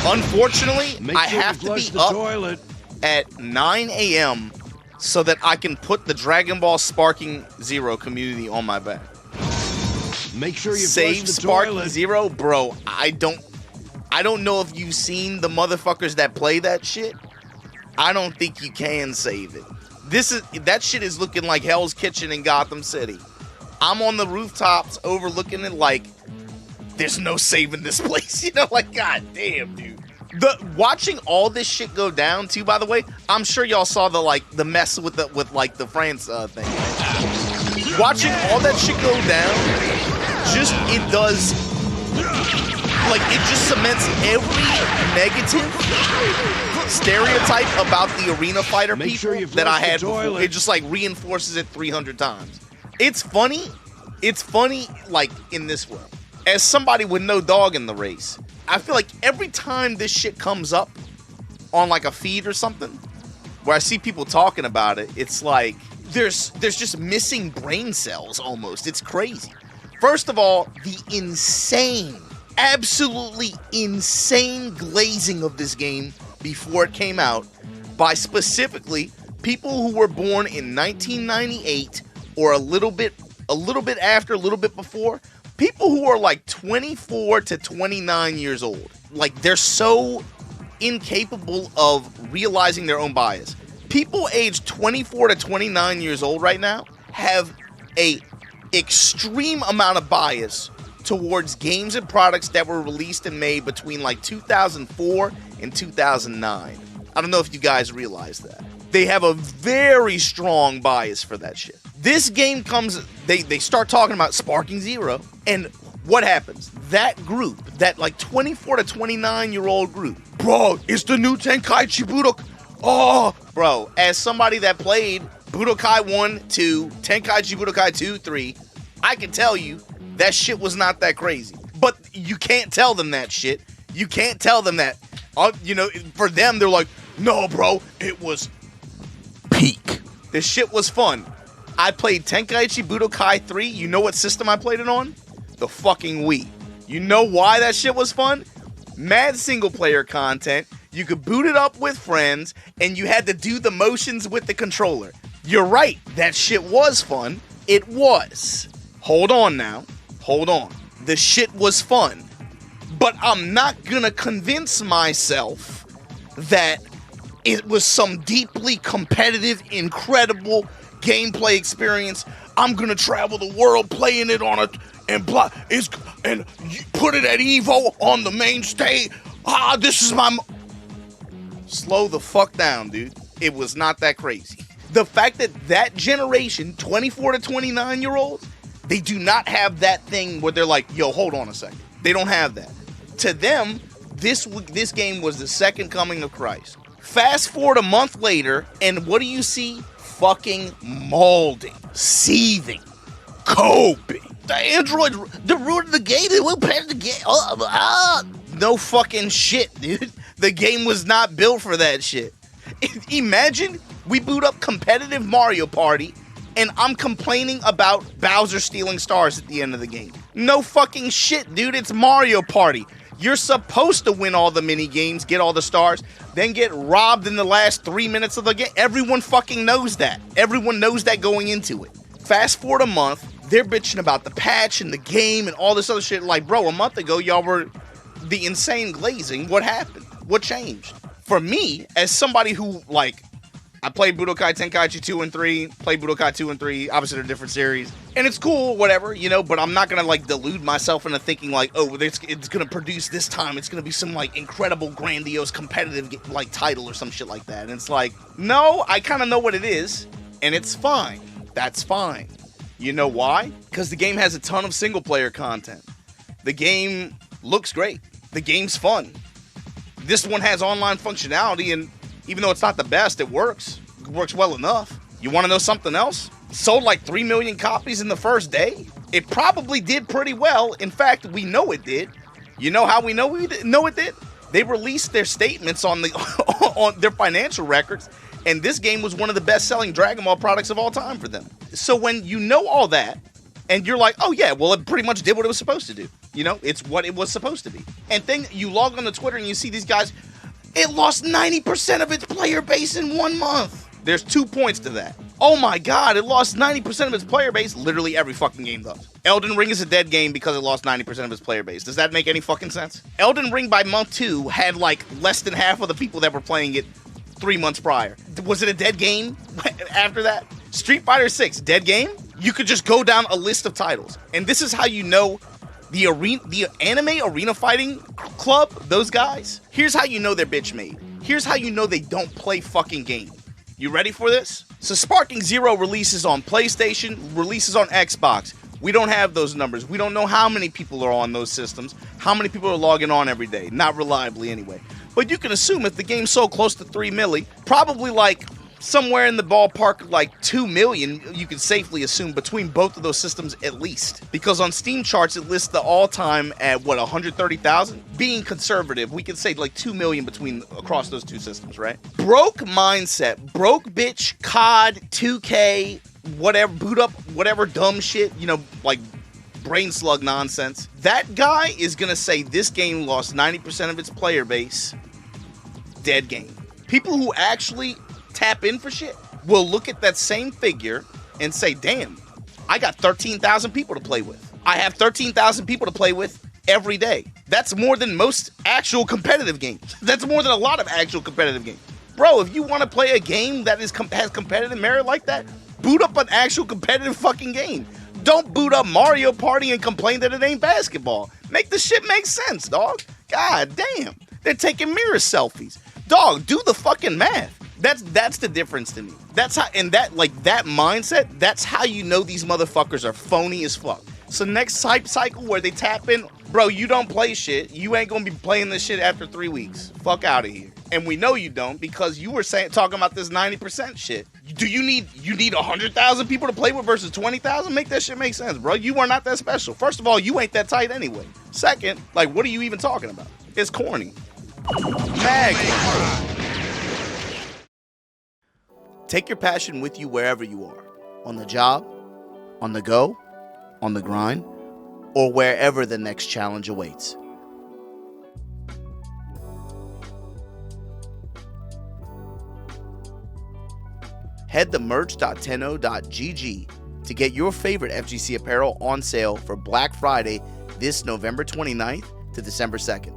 Unfortunately, I have to be up toilet at 9 a.m. so that I can put the Dragon Ball Sparking Zero community on my back. Make sure you Save flush the Sparking toilet. Zero, bro. I don't know if you've seen the motherfuckers that play that shit. I don't think you can save it. That shit is looking like Hell's Kitchen in Gotham City. I'm on the rooftops overlooking it like there's no saving this place. You know, like, god damn, dude. Watching all this shit go down too, by the way, I'm sure y'all saw the mess with the France thing. Watching all that shit go down, it just cements every negative stereotype about the arena fighter people that I had before. It just like reinforces it 300 times. It's funny, like, in this way. As somebody with no dog in the race, I feel like every time this shit comes up on like a feed or something, where I see people talking about it, it's like there's just missing brain cells almost. It's crazy. First of all, the absolutely insane glazing of this game before it came out by specifically people who were born in 1998 or a little bit after, a little bit before. People who are like 24 to 29 years old. Like, they're so incapable of realizing their own bias. People aged 24 to 29 years old right now have a extreme amount of bias towards games and products that were released and made between like 2004 and 2009. I don't know if you guys realize that. They have a very strong bias for that shit. This game comes, they start talking about Sparking Zero, and what happens? That group, that like 24 to 29 year old group, bro, it's the new Tenkaichi Budokai. Oh, bro, as somebody that played Budokai 1, 2, Tenkaichi Budokai 2, 3, I can tell you that shit was not that crazy. But you can't tell them that shit. You can't tell them that. For them, they're like, no, bro, it was peak. This shit was fun. I played Tenkaichi Budokai 3. You know what system I played it on? The fucking Wii. You know why that shit was fun? Mad single player content. You could boot it up with friends, and you had to do the motions with the controller. You're right. That shit was fun. It was. Hold on now. Hold on. The shit was fun. But I'm not gonna convince myself that it was some deeply competitive, incredible gameplay experience. I'm gonna travel the world playing it on and put it at Evo on the main stage. This is my. Slow the fuck down, dude. It was not that crazy. The fact that generation, 24 to 29 year olds, they do not have that thing where they're like, yo, hold on a second. They don't have that. To them, this game was the second coming of Christ. Fast forward a month later, and what do you see? Fucking molding, seething, coping. The Android, they ruined the game. They won't pay the game. No fucking shit, dude. The game was not built for that shit. Imagine we boot up competitive Mario Party, and I'm complaining about Bowser stealing stars at the end of the game. No fucking shit, dude. It's Mario Party. You're supposed to win all the mini games, get all the stars, then get robbed in the last 3 minutes of the game. Everyone fucking knows that. Everyone knows that going into it. Fast forward a month, they're bitching about the patch and the game and all this other shit. Like, bro, a month ago, y'all were the insane glazing. What happened? What changed? For me, as somebody who, like, I played Budokai Tenkaichi 2 and 3, played Budokai 2 and 3, obviously they're different series, and it's cool, whatever, but I'm not gonna, like, delude myself into thinking, like, oh, it's gonna produce this time, it's gonna be some, like, incredible, grandiose, competitive, like, title or some shit like that, and it's like, no, I kind of know what it is, and it's fine. That's fine. You know why? Because the game has a ton of single-player content. The game looks great. The game's fun. This one has online functionality, and even though it's not the best, it works. It works well enough. You want to know something else? Sold like 3 million copies in the first day. It probably did pretty well. In fact, we know it did. You know how we know it did? They released their statements on their financial records, and this game was one of the best-selling Dragon Ball products of all time for them. So when you know all that, and you're like, oh yeah, well, it pretty much did what it was supposed to do. You know, it's what it was supposed to be. And you log on to Twitter and you see these guys, it lost 90% of its player base in 1 month. There's 2 points to that. Oh my God, it lost 90% of its player base. Literally every fucking game does. Elden Ring is a dead game because it lost 90% of its player base. Does that make any fucking sense? Elden Ring by month 2 had like less than half of the people that were playing it 3 months prior. Was it a dead game after that? Street Fighter 6, dead game? You could just go down a list of titles. And this is how you know the anime arena fighting club, those guys, here's how you know they're bitch made. Here's how you know they don't play fucking game. You ready for this? So Sparking Zero releases on PlayStation, releases on Xbox. We don't have those numbers. We don't know how many people are on those systems, how many people are logging on every day. Not reliably anyway. But you can assume if the game's sold close to 3 milli, probably like somewhere in the ballpark like 2 million, you can safely assume between both of those systems at least. Because on Steam charts, it lists the all-time at, 130,000? Being conservative, we can say like 2 million across those two systems, right? Broke mindset, broke bitch, COD, 2K, whatever, boot up, whatever dumb shit, you know, like brain slug nonsense. That guy is gonna say this game lost 90% of its player base. Dead game. People who actually tap in for shit will look at that same figure and say, damn, I got 13,000 people to play with. I have 13,000 people to play with every day. That's more than most actual competitive games. That's more than a lot of actual competitive games. Bro, if you want to play a game that has competitive merit like that, boot up an actual competitive fucking game. Don't boot up Mario Party and complain that it ain't basketball. Make the shit make sense, dog. God damn. They're taking mirror selfies. Dog, do the fucking math. That's the difference to me. That's how, and that mindset, that's how you know these motherfuckers are phony as fuck. So next hype cycle where they tap in, bro, you don't play shit. You ain't gonna be playing this shit after 3 weeks. Fuck out of here. And we know you don't because you were talking about this 90% shit. Do you need 100,000 people to play with versus 20,000? Make that shit make sense, bro. You are not that special. First of all, you ain't that tight anyway. Second, like, what are you even talking about? It's corny. Mag. Take your passion with you wherever you are. On the job, on the go, on the grind, or wherever the next challenge awaits. Head to merch.tenno.gg to get your favorite FGC apparel on sale for Black Friday this November 29th to December 2nd.